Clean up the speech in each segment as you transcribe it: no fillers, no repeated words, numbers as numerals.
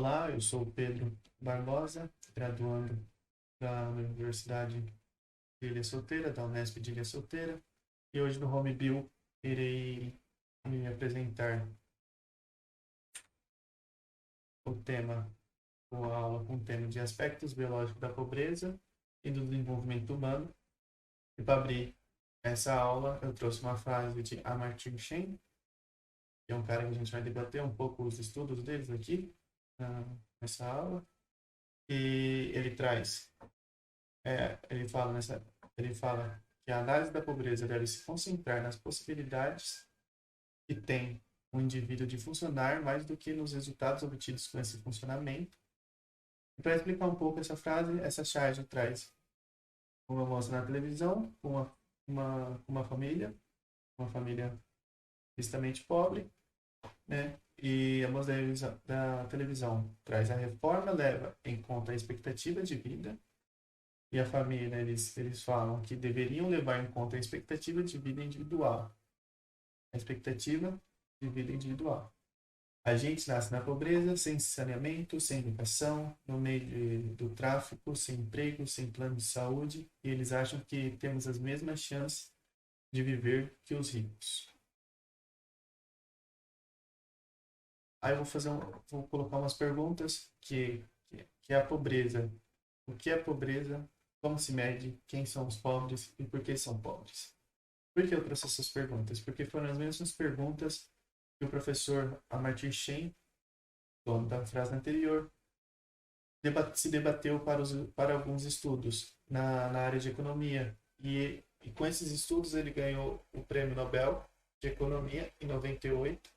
Olá, eu sou o Pedro Barbosa, graduando da Universidade de Ilha Solteira, da Unesp de Ilha Solteira, e hoje no Home Bill irei me apresentar o tema, a aula com o tema de aspectos biológicos da pobreza e do desenvolvimento humano. E para abrir essa aula, eu trouxe uma frase de Amartya Sen, que é um cara que a gente vai debater um pouco os estudos deles aqui nessa aula. E ele traz ele fala que a análise da pobreza deve se concentrar nas possibilidades que tem o indivíduo de funcionar mais do que nos resultados obtidos com esse funcionamento. E para explicar um pouco essa frase, essa charge traz uma moça na televisão, uma família extremamente pobre, né? E a moça da televisão traz a reforma, leva em conta a expectativa de vida, e a família, eles falam que deveriam levar em conta a expectativa de vida individual. A expectativa de vida individual. A gente nasce na pobreza, sem saneamento, sem educação, no meio do tráfico, sem emprego, sem plano de saúde, e eles acham que temos as mesmas chances de viver que os ricos. Aí eu vou colocar umas perguntas que é a pobreza. O que é pobreza? Como se mede? Quem são os pobres e por que são pobres? Por que eu trouxe essas perguntas? Porque foram as mesmas perguntas que o professor Amartya Sen, dono da frase anterior, se debateu para alguns estudos na área de economia. E com esses estudos ele ganhou o Prêmio Nobel de Economia em 98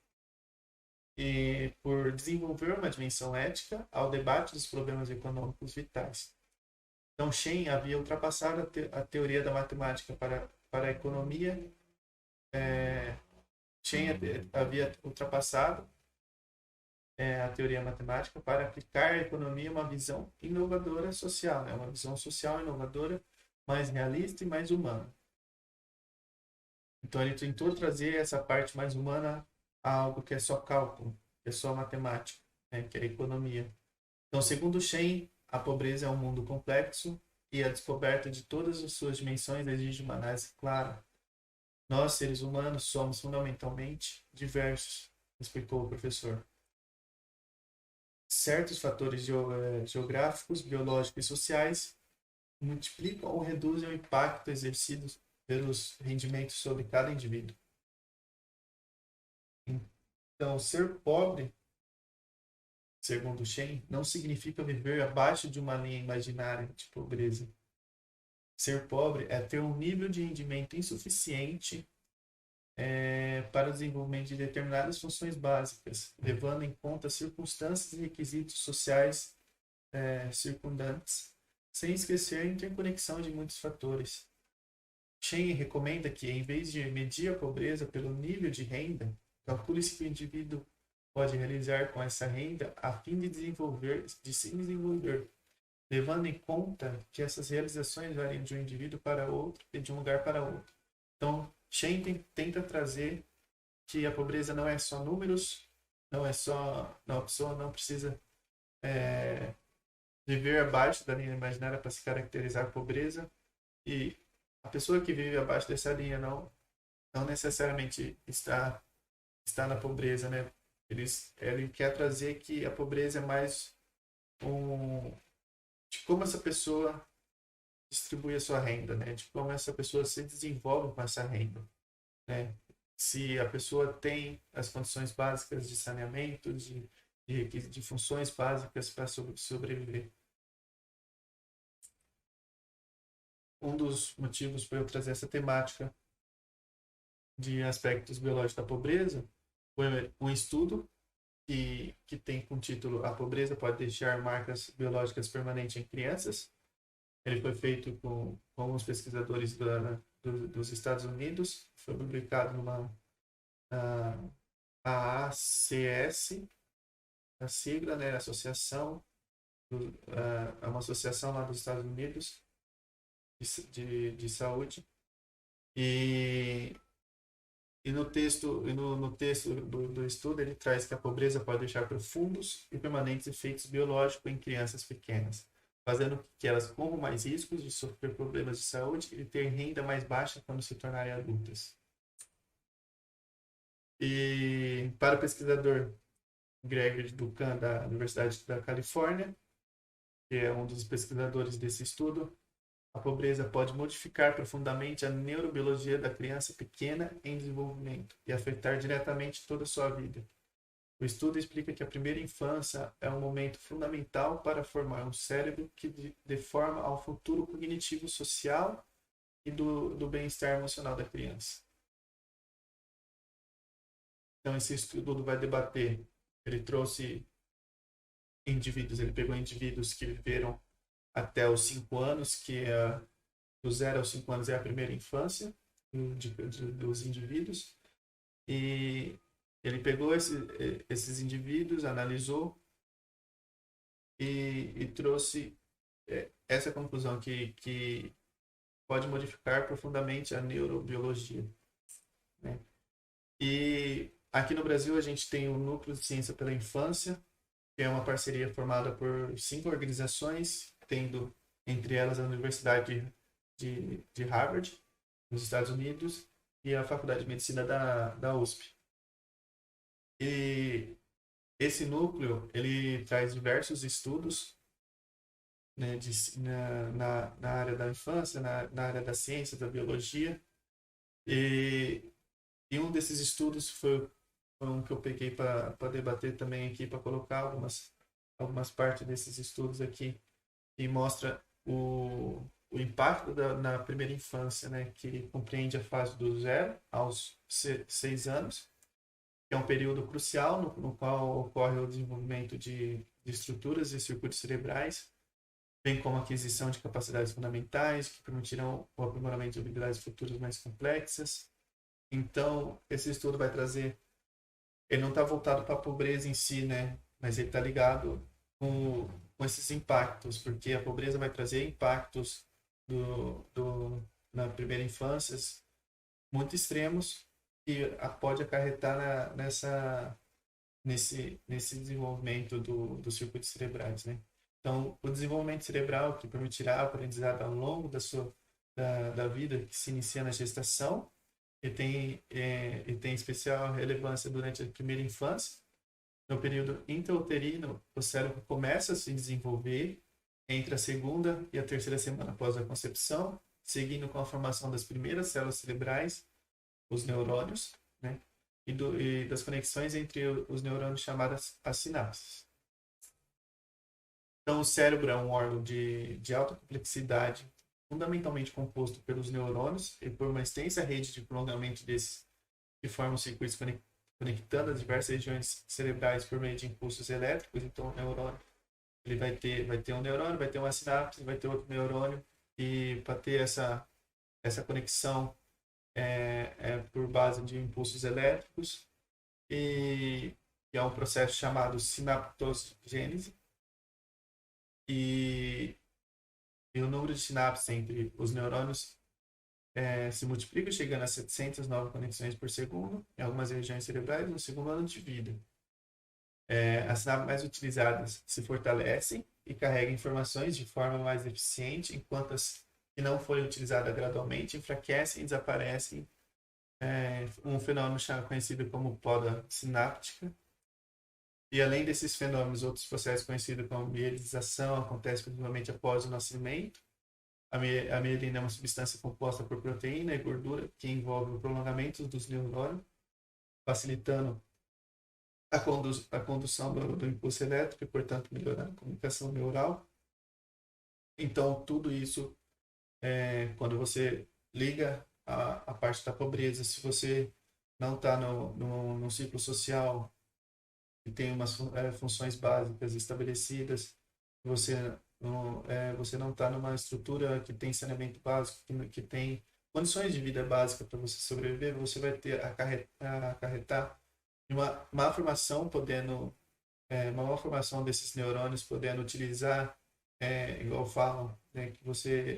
e por desenvolver uma dimensão ética ao debate dos problemas econômicos vitais. Então, Shen havia ultrapassado a teoria da matemática para a economia. Shen havia ultrapassado a teoria matemática para aplicar a economia uma visão inovadora social, né? Uma visão social inovadora, mais realista e mais humana. Então, ele tentou trazer essa parte mais humana a algo que é só cálculo, que é só matemática, né? Que é a economia. Então, segundo Shen, a pobreza é um mundo complexo e a descoberta de todas as suas dimensões exige uma análise clara. Nós, seres humanos, somos fundamentalmente diversos, explicou o professor. Certos fatores geográficos, biológicos e sociais multiplicam ou reduzem o impacto exercido pelos rendimentos sobre cada indivíduo. Então, ser pobre, segundo Shen, não significa viver abaixo de uma linha imaginária de pobreza. Ser pobre é ter um nível de rendimento insuficiente para o desenvolvimento de determinadas funções básicas, levando em conta circunstâncias e requisitos sociais circundantes, sem esquecer a interconexão de muitos fatores. Shen recomenda que, em vez de medir a pobreza pelo nível de renda, calcule-se que o indivíduo pode realizar com essa renda a fim de se desenvolver, levando em conta que essas realizações variam de um indivíduo para outro e de um lugar para outro. Então, Shen tenta trazer que a pobreza não é só números, a pessoa não precisa viver abaixo da linha imaginária para se caracterizar a pobreza, e a pessoa que vive abaixo dessa linha não necessariamente está na pobreza, né? Ele quer trazer que a pobreza é mais de como essa pessoa distribui a sua renda, né? De como essa pessoa se desenvolve com essa renda, né? Se a pessoa tem as condições básicas de saneamento, de funções básicas para sobreviver. Um dos motivos para eu trazer essa temática de aspectos biológicos da pobreza foi um estudo que tem como título A Pobreza Pode Deixar Marcas Biológicas Permanentes em Crianças. Ele foi feito com alguns pesquisadores dos Estados Unidos, foi publicado numa AACS, a sigla, né, Associação, é uma associação lá dos Estados Unidos de saúde, e no texto do estudo, ele traz que a pobreza pode deixar profundos e permanentes efeitos biológicos em crianças pequenas, fazendo com que elas corram mais riscos de sofrer problemas de saúde e ter renda mais baixa quando se tornarem adultas. E para o pesquisador Gregory Duncan, da Universidade da Califórnia, que é um dos pesquisadores desse estudo, a pobreza pode modificar profundamente a neurobiologia da criança pequena em desenvolvimento e afetar diretamente toda a sua vida. O estudo explica que a primeira infância é um momento fundamental para formar um cérebro que dê forma ao futuro cognitivo social e do bem-estar emocional da criança. Então, esse estudo vai debater. Ele trouxe indivíduos, ele pegou indivíduos que viveram até os 5 anos, que é do 0 aos 5 anos é a primeira infância dos indivíduos, e ele pegou esses indivíduos, analisou e trouxe essa conclusão que pode modificar profundamente a neurobiologia, né? E aqui no Brasil a gente tem o Núcleo de Ciência pela Infância, que é uma parceria formada por 5 organizações, tendo entre elas a Universidade de Harvard, nos Estados Unidos, e a Faculdade de Medicina da USP. E esse núcleo, ele traz diversos estudos, né, na área da infância, na área da ciência, da biologia, e um desses estudos foi um que eu peguei para debater também aqui, para colocar algumas partes desses estudos aqui, e mostra o impacto na primeira infância, né, que compreende a fase do 0 aos 6 anos, que é um período crucial no qual ocorre o desenvolvimento de estruturas e circuitos cerebrais, bem como a aquisição de capacidades fundamentais que permitirão o aprimoramento de habilidades futuras mais complexas. Então, esse estudo vai trazer, ele não está voltado para a pobreza em si, né, mas ele está ligado com esses impactos, porque a pobreza vai trazer impactos na primeira infância muito extremos que pode acarretar nesse desenvolvimento dos circuitos cerebrais, né? Então, o desenvolvimento cerebral que permitirá a aprendizado ao longo da vida, que se inicia na gestação, e tem especial relevância durante a primeira infância. No período intrauterino, o cérebro começa a se desenvolver entre a segunda e a terceira semana após a concepção, seguindo com a formação das primeiras células cerebrais, os neurônios, né? E das conexões entre os neurônios chamadas as sinapses. Então, o cérebro é um órgão de alta complexidade, fundamentalmente composto pelos neurônios e por uma extensa rede de prolongamento desses que formam circuitos conectando as diversas regiões cerebrais por meio de impulsos elétricos. Então, o neurônio ele vai ter um neurônio, vai ter uma sinapse, vai ter outro neurônio, e para ter essa conexão por base de impulsos elétricos, e é um processo chamado sinaptogênese, e o número de sinapses entre os neurônios se multiplica, chegando a 700 novas conexões por segundo em algumas regiões cerebrais no segundo ano de vida. As sinapses mais utilizadas se fortalecem e carregam informações de forma mais eficiente, enquanto as que não forem utilizadas gradualmente enfraquecem e desaparecem. Um fenômeno conhecido como poda sináptica. E além desses fenômenos, outros processos conhecidos como mielinização acontecem principalmente após o nascimento. A mielina é uma substância composta por proteína e gordura que envolve o prolongamento dos neurônios, facilitando a condução do impulso elétrico e, portanto, melhorando a comunicação neural. Então, tudo isso, quando você liga a parte da pobreza, se você não está no ciclo social que tem umas funções básicas estabelecidas, você não está numa estrutura que tem saneamento básico, que tem condições de vida básica para você sobreviver, você vai ter acarretar uma má formação, uma má formação desses neurônios, podendo utilizar, igual falam, né, que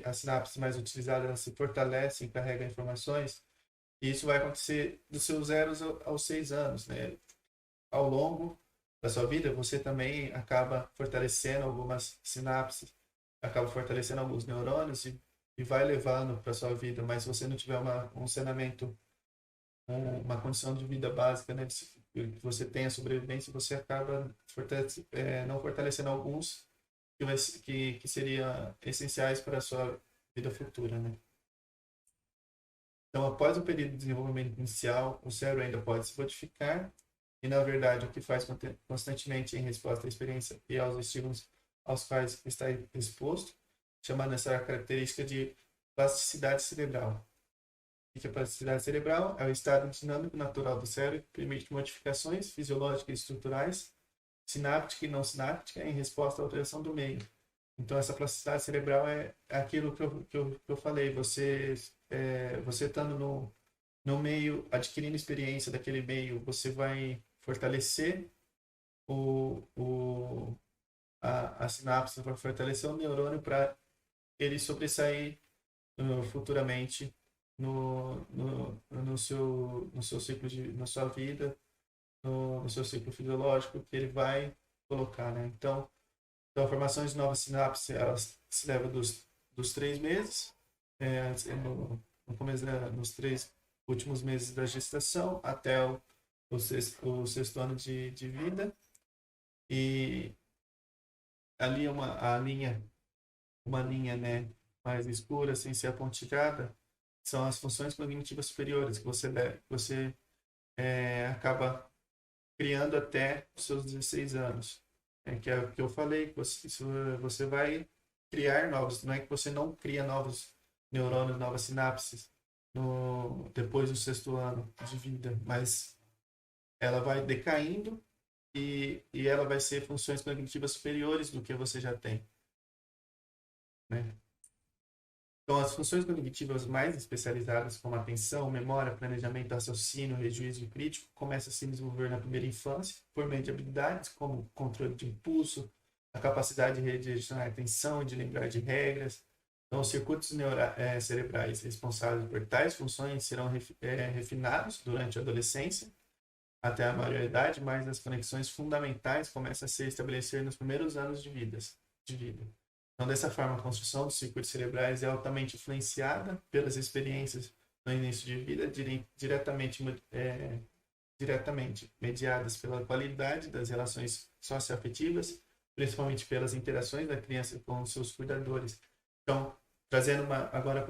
as sinapses mais utilizadas elas se fortalecem, carregam informações, E isso vai acontecer dos seus 0 aos 6 anos, né? Ao longo da sua vida, você também acaba fortalecendo algumas sinapses, acaba fortalecendo alguns neurônios e vai levando para sua vida. Mas se você não tiver um saneamento, uma condição de vida básica, né, que você tenha sobrevivência, você acaba não fortalecendo alguns que seriam essenciais para a sua vida futura, né? Então, após o período de desenvolvimento inicial, o cérebro ainda pode se modificar e, na verdade, o que faz constantemente em resposta à experiência e aos estímulos aos quais está exposto, chamando essa característica de plasticidade cerebral. E que a plasticidade cerebral é o estado dinâmico natural do cérebro que permite modificações fisiológicas e estruturais, sináptica e não sináptica, em resposta à alteração do meio. Então, essa plasticidade cerebral é aquilo que eu falei. Você estando no meio, adquirindo experiência daquele meio, você vai fortalecer a sinapse, vai fortalecer o neurônio para ele sobressair futuramente no seu ciclo na sua vida, no seu ciclo fisiológico que ele vai colocar, né? Então, a formação de novas sinapses, elas se leva dos 3 meses, no começo nos 3 últimos meses da gestação até o sexto ano de vida. E ali uma linha, né, mais escura, sem ser apontilhada, são as funções cognitivas superiores que você acaba criando até os seus 16 anos. Que é o que eu falei, que você vai criar novos, não é que você não cria novos neurônios, novas sinapses depois do sexto ano de vida, mas ela vai decaindo e ela vai ser funções cognitivas superiores do que você já tem, né? Então, as funções cognitivas mais especializadas, como atenção, memória, planejamento, raciocínio, rejuízo crítico, começam a se desenvolver na primeira infância por meio de habilidades como controle de impulso, a capacidade de redirecionar a atenção e de lembrar de regras. Então, os circuitos cerebrais responsáveis por tais funções serão refinados durante a adolescência até a maioridade, mas as conexões fundamentais começam a ser estabelecidas nos primeiros anos de vida. Então, dessa forma, a construção dos circuitos cerebrais é altamente influenciada pelas experiências no início de vida, diretamente mediadas pela qualidade das relações socioafetivas, principalmente pelas interações da criança com os seus cuidadores. Então, trazendo agora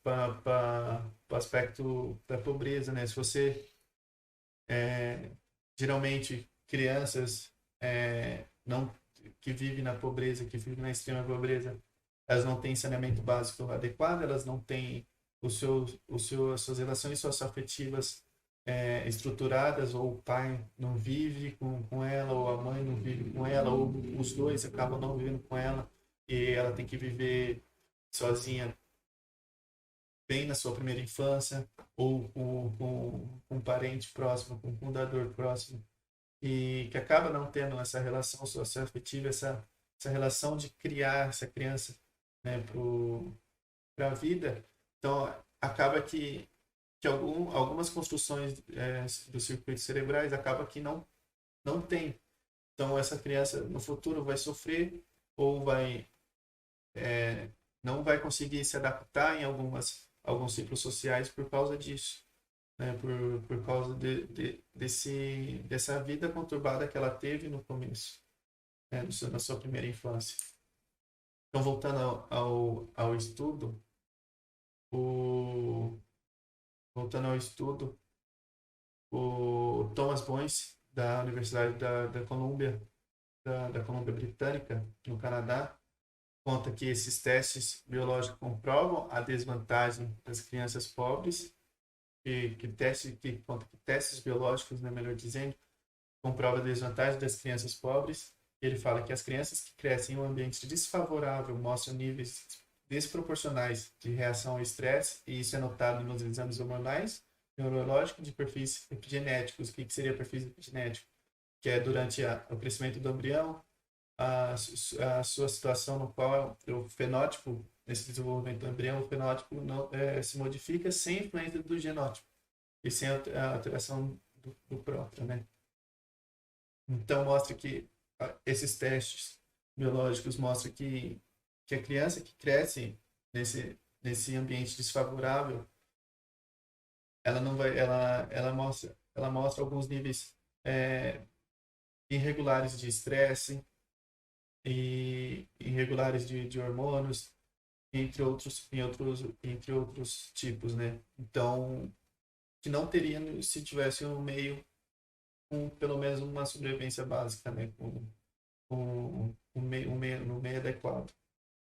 para o aspecto da pobreza, né? Se você geralmente crianças não que vivem na pobreza, que vivem na extrema pobreza, elas não têm saneamento básico adequado, elas não têm as suas relações socioafetivas estruturadas, ou o pai não vive com ela, ou a mãe não vive com ela, ou os dois acabam não vivendo com ela, e ela tem que viver sozinha bem na sua primeira infância, ou com um parente próximo, com um cuidador próximo, e que acaba não tendo essa relação socioafetiva, essa relação de criar essa criança, né, para a vida. Então, acaba que algumas construções dos circuitos cerebrais acaba que não tem. Então, essa criança no futuro vai sofrer ou não vai conseguir se adaptar em alguns ciclos sociais por causa disso, né? Por causa dessa vida conturbada que ela teve no começo, né? Na sua primeira infância. Então, voltando ao estudo, o, voltando ao estudo, o Thomas Boyce, da Universidade da Colômbia, da Colômbia Britânica, no Canadá, conta que esses testes biológicos comprovam a desvantagem das crianças pobres, conta que testes biológicos, né, melhor dizendo, comprova a desvantagem das crianças pobres. Ele fala que as crianças que crescem em um ambiente desfavorável mostram níveis desproporcionais de reação ao estresse, e isso é notado nos exames hormonais, neurológicos, de perfis epigenéticos. O que seria perfil epigenético? Que é durante o crescimento do embrião, a sua situação no qual o fenótipo, nesse desenvolvimento do embrião, o fenótipo não, se modifica sem influência do genótipo. e sem a alteração do próprio, né? Então mostra que esses testes biológicos mostram que a criança que cresce nesse ambiente desfavorável, ela não vai, ela mostra alguns níveis é, irregulares de estresse e irregulares de hormônios, entre outros tipos, né? Então, que não teria se tivesse um meio com pelo menos uma sobrevivência básica, né? Com um meio adequado,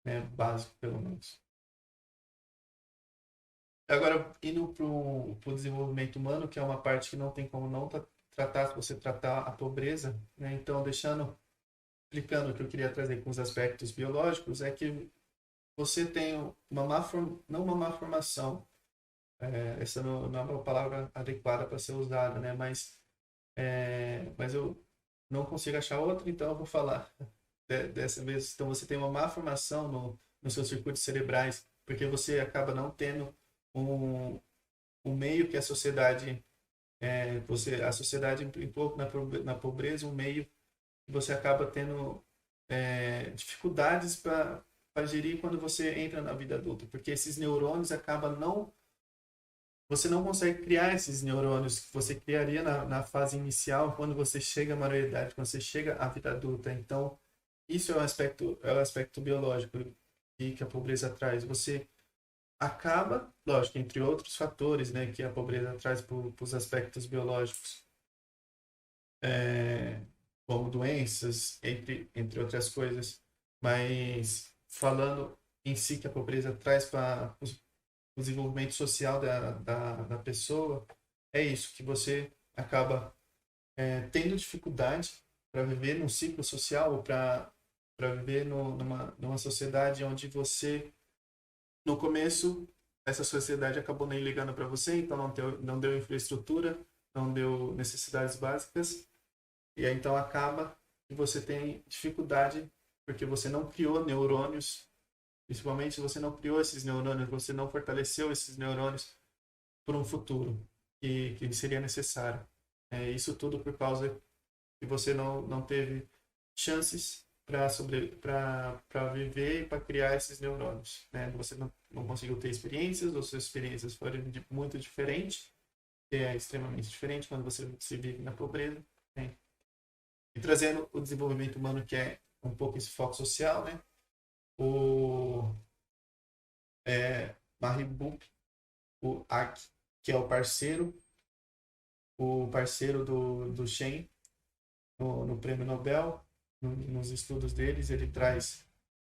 né? Básico, pelo menos. Agora, indo para o desenvolvimento humano, que é uma parte que não tem como não tratar, se você tratar a pobreza, né? Então, explicando o que eu queria trazer com os aspectos biológicos, é que você tem não uma má formação, essa não é uma palavra adequada para ser usada, né? Mas eu não consigo achar outra, então eu vou falar dessa vez. Então você tem uma má formação nos seus circuitos cerebrais, porque você acaba não tendo um, um meio que a sociedade, a sociedade impõe na pobreza, um meio que você acaba tendo dificuldades para gerir quando você entra na vida adulta, porque esses neurônios acabam não. Você não consegue criar esses neurônios que você criaria na fase inicial, quando você chega à maioridade, quando você chega à vida adulta. Então, isso é o aspecto biológico que a pobreza traz. Você acaba, lógico, entre outros fatores, né, que a pobreza traz para os aspectos biológicos, é, como doenças, entre outras coisas, mas falando em si que a pobreza traz para o desenvolvimento social da pessoa, é isso, que você acaba tendo dificuldade para viver num ciclo social ou para viver numa sociedade onde você, no começo, essa sociedade acabou nem ligando para você, então não deu infraestrutura, não deu necessidades básicas, e aí então acaba que você tem dificuldade porque você não criou neurônios, principalmente se você não criou esses neurônios, você não fortaleceu esses neurônios para um futuro que seria necessário. Isso tudo por causa que você não teve chances para viver e para criar esses neurônios. Né? Você não conseguiu ter experiências, ou suas experiências foram muito diferentes, que é extremamente diferente quando você se vive na pobreza. Né? E trazendo o desenvolvimento humano, que é um pouco esse foco social, né? O Mahbub, o Aki, que é o parceiro do Shen no Prêmio Nobel, nos estudos deles, ele traz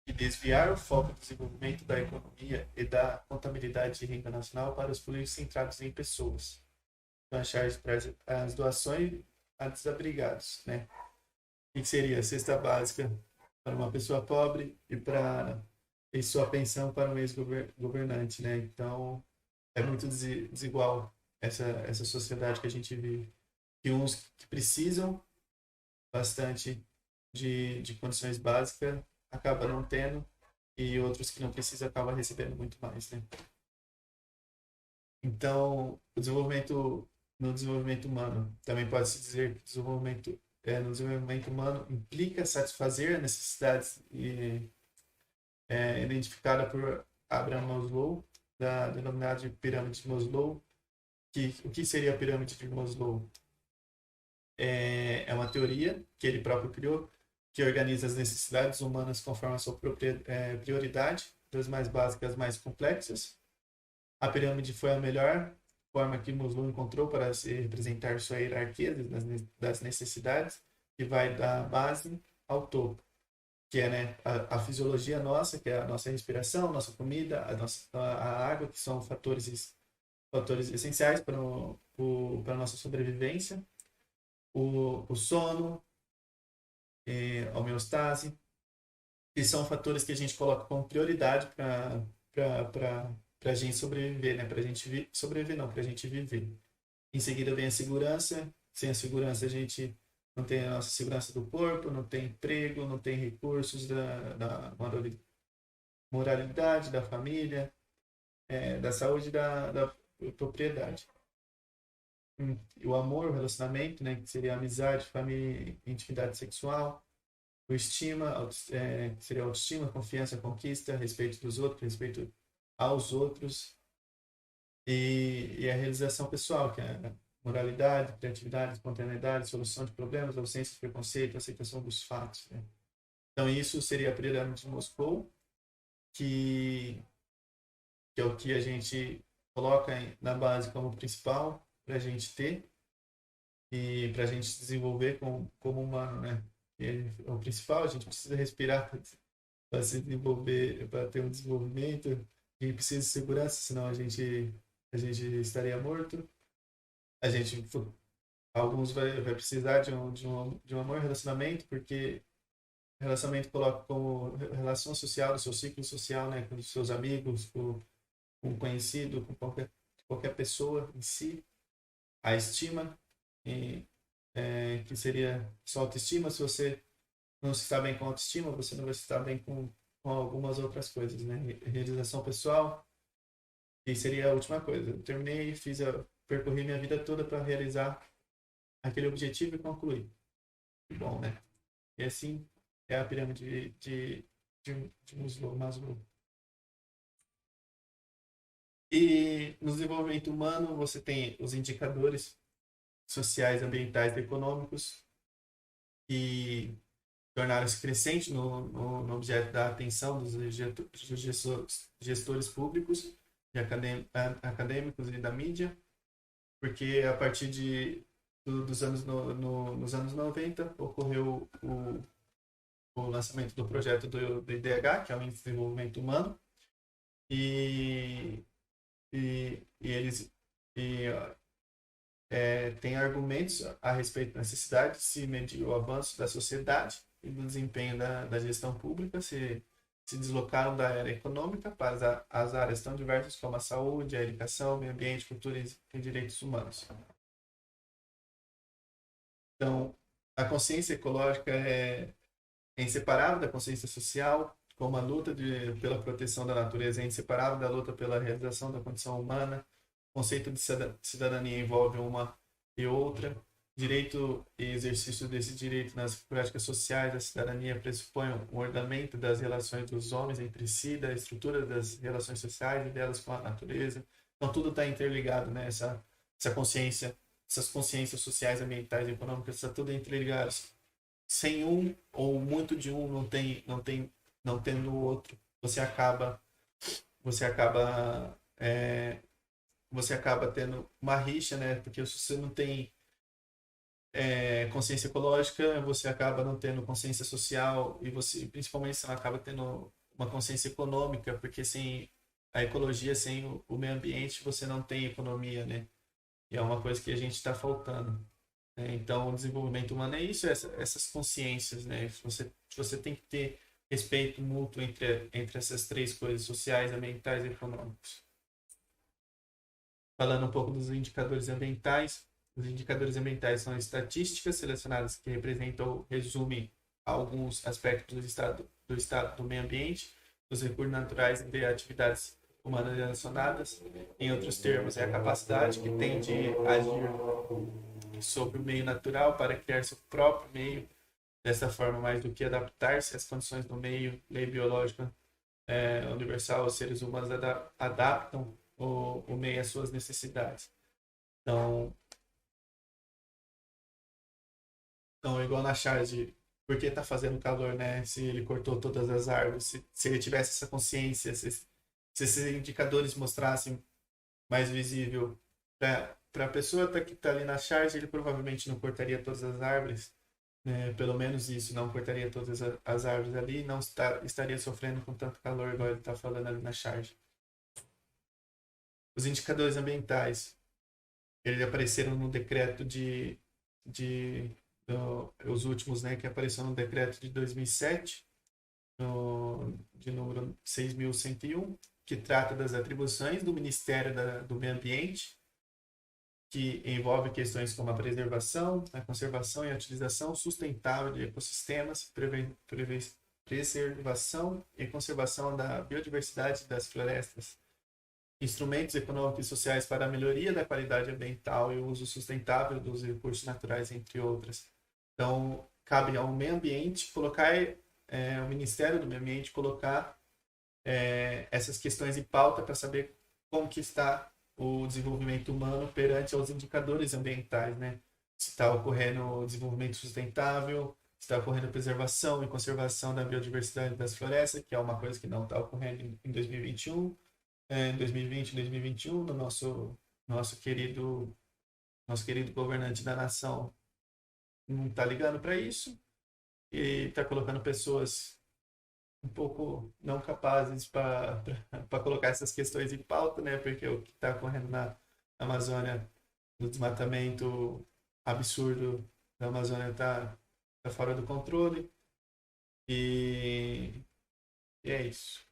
que desviar o foco do desenvolvimento da economia e da contabilidade de renda nacional para os políticos centrados em pessoas. Então, a Charles traz as doações a desabrigados, né? O que seria a cesta básica para uma pessoa pobre e sua pensão para um ex-governante, né? Então, é muito desigual essa sociedade que a gente vive. E uns que precisam bastante de condições básicas acaba não tendo e outros que não precisam acabam recebendo muito mais, né? Então, no desenvolvimento humano, também pode-se dizer que no desenvolvimento humano implica satisfazer necessidades identificadas por Abraham Maslow, da denominada de pirâmide de Maslow. O que seria a pirâmide de Maslow? É uma teoria que ele próprio criou, que organiza as necessidades humanas conforme a sua própria prioridade, das mais básicas às mais complexas. A pirâmide foi a melhor forma que Maslow encontrou para se representar sua hierarquia das necessidades, que vai da base ao topo, que é, né, a fisiologia nossa, que é a nossa respiração, nossa comida, a água, que são fatores essenciais para a nossa sobrevivência, o sono, a homeostase, que são fatores que a gente coloca como prioridade para a gente sobreviver, né? Para a gente sobreviver, não, para a gente viver. Em seguida vem a segurança. Sem a segurança, a gente não tem a nossa segurança do corpo, não tem emprego, não tem recursos da moralidade, da família, da saúde da propriedade. o amor, o relacionamento, né, que seria a amizade, família, intimidade sexual, o estima, que seria a autoestima, confiança, conquista, respeito dos outros, respeito aos outros, e a realização pessoal, que é a moralidade, criatividade, espontaneidade, solução de problemas, ausência de preconceito, aceitação dos fatos, né? Então, isso seria a pirâmide de Moscou, que, que é o que a gente coloca na base como principal para a gente ter e para a gente se desenvolver como humano, né? E é o principal, a gente precisa respirar para se desenvolver, para ter um desenvolvimento, a gente precisa de segurança, senão a gente estaria morto. A gente, alguns vai precisar de um amor relacionamento, porque relacionamento coloca como relação social, do seu ciclo social, né, com os seus amigos, com um conhecido, com qualquer pessoa em si. A estima, e, que seria sua autoestima. Se você não se está bem com a autoestima, você não vai se estar bem com algumas outras coisas, né? Realização pessoal, que seria a última coisa. Eu terminei, percorri minha vida toda para realizar aquele objetivo e concluir. Que bom, né? E assim é a pirâmide de Maslow. E no desenvolvimento humano, você tem os indicadores sociais, ambientais e econômicos, que tornaram-se crescentes no objeto da atenção dos gestores públicos, e acadêmicos e da mídia, porque a partir dos anos nos anos 90 ocorreu o lançamento do projeto do IDH, que é o Índice de Desenvolvimento Humano, e, e eles e, têm argumentos a respeito da necessidade de se medir o avanço da sociedade e do desempenho da gestão pública, se deslocaram da era econômica para as áreas tão diversas como a saúde, a educação, o meio ambiente, cultura e direitos humanos. Então, a consciência ecológica é inseparável da consciência social, como a luta pela proteção da natureza é inseparável da luta pela realização da condição humana. O conceito de cidadania envolve uma e outra. Direito e exercício desse direito nas práticas sociais da cidadania pressupõe um ordenamento das relações dos homens entre si, da estrutura das relações sociais e delas com a natureza. Então, tudo está interligado, né? Essa consciência, essas consciências sociais, ambientais e econômicas, está tudo interligado. Sem um ou muito de um não tendo o outro, você acaba você acaba tendo uma rixa, né? Porque se você não tem consciência ecológica, você acaba não tendo consciência social, e você principalmente você não acaba tendo uma consciência econômica, porque sem a ecologia, sem o meio ambiente, você não tem economia, né? E é uma coisa que a gente está faltando. Então, o desenvolvimento humano é isso, essas consciências, né? Você tem que ter respeito mútuo entre essas três coisas: sociais, ambientais e econômicos. Falando um pouco dos indicadores ambientais, os indicadores ambientais são estatísticas selecionadas que representam ou resumem alguns aspectos do meio ambiente, dos recursos naturais e de atividades humanas relacionadas. Em outros termos, é a capacidade que tem de agir sobre o meio natural para criar seu próprio meio, dessa forma mais do que adaptar-se às condições do meio. Lei biológica universal, os seres humanos adaptam o meio às suas necessidades. Então, igual na charge, por que está fazendo calor, né? Se ele cortou todas as árvores, se ele tivesse essa consciência, se esses indicadores mostrassem mais visível para a pessoa que está ali na charge, ele provavelmente não cortaria todas as árvores, né? Pelo menos isso, não cortaria todas as árvores ali, não estaria sofrendo com tanto calor igual ele está falando ali na charge. Os indicadores ambientais, eles apareceram no decreto os últimos, né, que apareceu no decreto de 2007, de número 6.101, que trata das atribuições do Ministério do Meio Ambiente, que envolve questões como a preservação, a conservação e a utilização sustentável de ecossistemas, preservação e conservação da biodiversidade das florestas, instrumentos econômicos e sociais para a melhoria da qualidade ambiental e o uso sustentável dos recursos naturais, entre outras. Então, cabe ao meio ambiente colocar, o Ministério do Meio Ambiente colocar essas questões em pauta para saber como que está o desenvolvimento humano perante aos indicadores ambientais, né? Se está ocorrendo desenvolvimento sustentável, se está ocorrendo preservação e conservação da biodiversidade das florestas, que é uma coisa que não está ocorrendo em 2021, em 2020, em 2021, no nosso querido governante da nação não está ligando para isso e está colocando pessoas um pouco não capazes para colocar essas questões em pauta, né? Porque o que está ocorrendo na Amazônia, no desmatamento absurdo da Amazônia tá fora do controle. E é isso.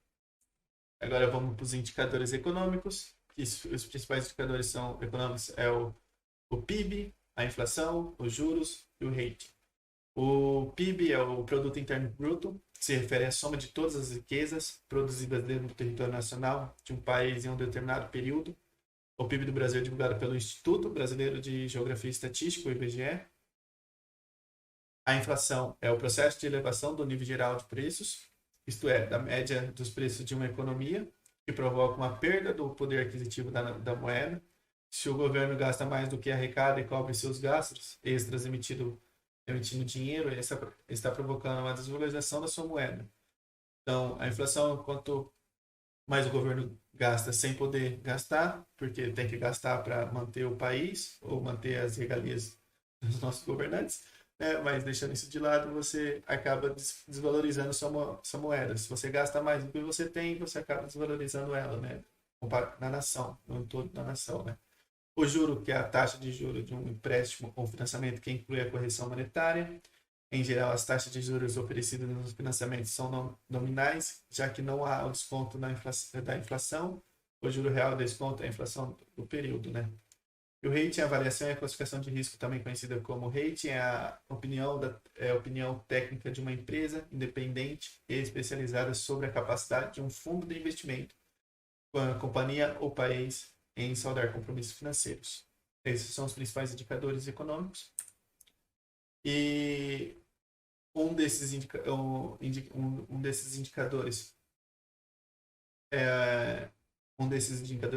Agora vamos para os indicadores econômicos. Os principais indicadores são econômicos é o PIB, a inflação, os juros e o rate. O PIB é o Produto Interno Bruto, que se refere à soma de todas as riquezas produzidas dentro do território nacional de um país em um determinado período. O PIB do Brasil é divulgado pelo Instituto Brasileiro de Geografia e Estatística, o IBGE. A inflação é o processo de elevação do nível geral de preços, isto é, da média dos preços de uma economia, que provoca uma perda do poder aquisitivo da moeda. Se o governo gasta mais do que arrecada e cobre seus gastos extras emitindo dinheiro, ele está provocando uma desvalorização da sua moeda. Então, a inflação, quanto mais o governo gasta sem poder gastar, porque tem que gastar para manter o país ou manter as regalias dos nossos governantes, né? Mas deixando isso de lado, você acaba desvalorizando sua moeda. Se você gasta mais do que você tem, você acaba desvalorizando ela, né? Na nação, no todo da nação, né? O juro, que é a taxa de juros de um empréstimo ou financiamento que inclui a correção monetária. Em geral, as taxas de juros oferecidas nos financiamentos são nominais, já que não há o desconto da inflação. O juro real desconta a inflação do período, né? E o rating, a avaliação e a classificação de risco, também conhecida como rating, é a opinião técnica de uma empresa independente e especializada sobre a capacidade de um fundo de investimento, companhia ou país em saldar compromissos financeiros. Esses são os principais indicadores econômicos. E um desses indicadores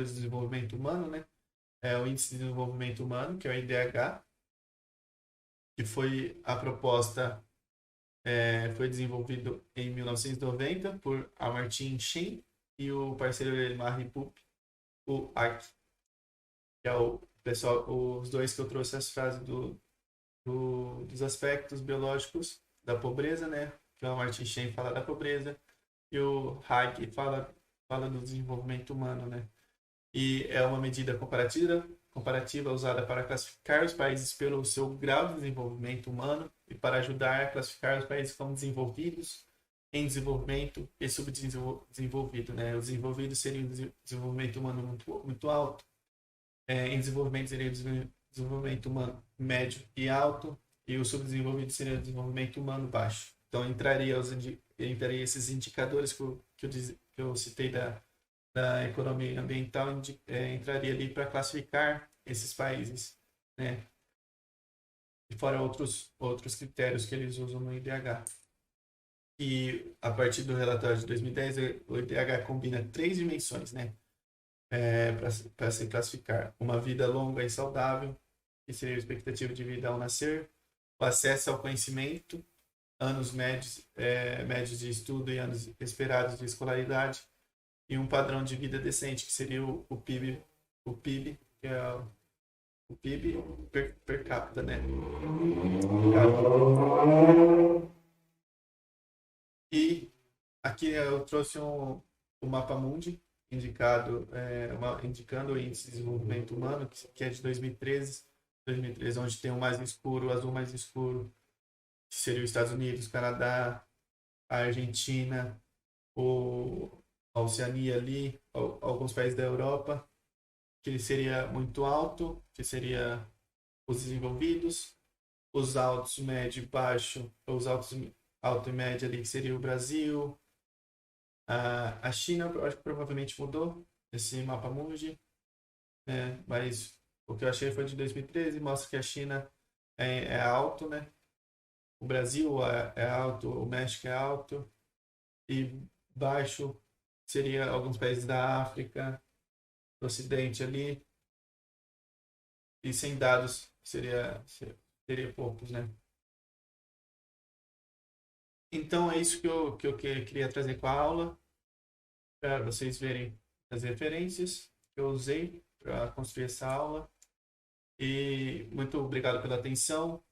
de desenvolvimento humano, né? É o Índice de Desenvolvimento Humano, que é o IDH, que foi a proposta, foi desenvolvido em 1990 por Amartya Sen e o parceiro dele, Marie Pup, o AC, que é o pessoal, os dois que eu trouxe as frases dos aspectos biológicos da pobreza, né? Que o Amartya Sen fala da pobreza e o Hague fala do desenvolvimento humano, né? E é uma medida comparativa usada para classificar os países pelo seu grau de desenvolvimento humano e para ajudar a classificar os países como desenvolvidos, em desenvolvimento e subdesenvolvido, né? Os desenvolvidos seriam desenvolvimento humano muito alto, em desenvolvimento seria desenvolvimento humano médio e alto, e o subdesenvolvido seria desenvolvimento humano baixo. Então entraria esses indicadores que eu citei da economia ambiental, entraria ali para classificar esses países, né? E fora outros critérios que eles usam no IDH. E a partir do relatório de 2010, o IDH combina 3 dimensões, né? Para se classificar: uma vida longa e saudável, que seria a expectativa de vida ao nascer, o acesso ao conhecimento, anos médios de estudo e anos esperados de escolaridade, e um padrão de vida decente, que seria o PIB, que é o PIB per capita, né? E aqui eu trouxe o Mapa Mundi, indicando o Índice de Desenvolvimento Humano, que é de 2013, onde tem o mais escuro, o azul mais escuro, que seria os Estados Unidos, Canadá, a Argentina, a Oceania ali, alguns países da Europa, que seria muito alto, que seria os desenvolvidos, os altos, médio e baixo, os alto e médio ali, que seria o Brasil, a China, eu acho que provavelmente mudou, esse mapa mundi, né? Mas o que eu achei foi de 2013, mostra que a China é alto, né? O Brasil é alto, o México é alto, e baixo seria alguns países da África, do Ocidente ali, e sem dados seria poucos, né? Então é isso que eu queria trazer com a aula, para vocês verem as referências que eu usei para construir essa aula. E muito obrigado pela atenção.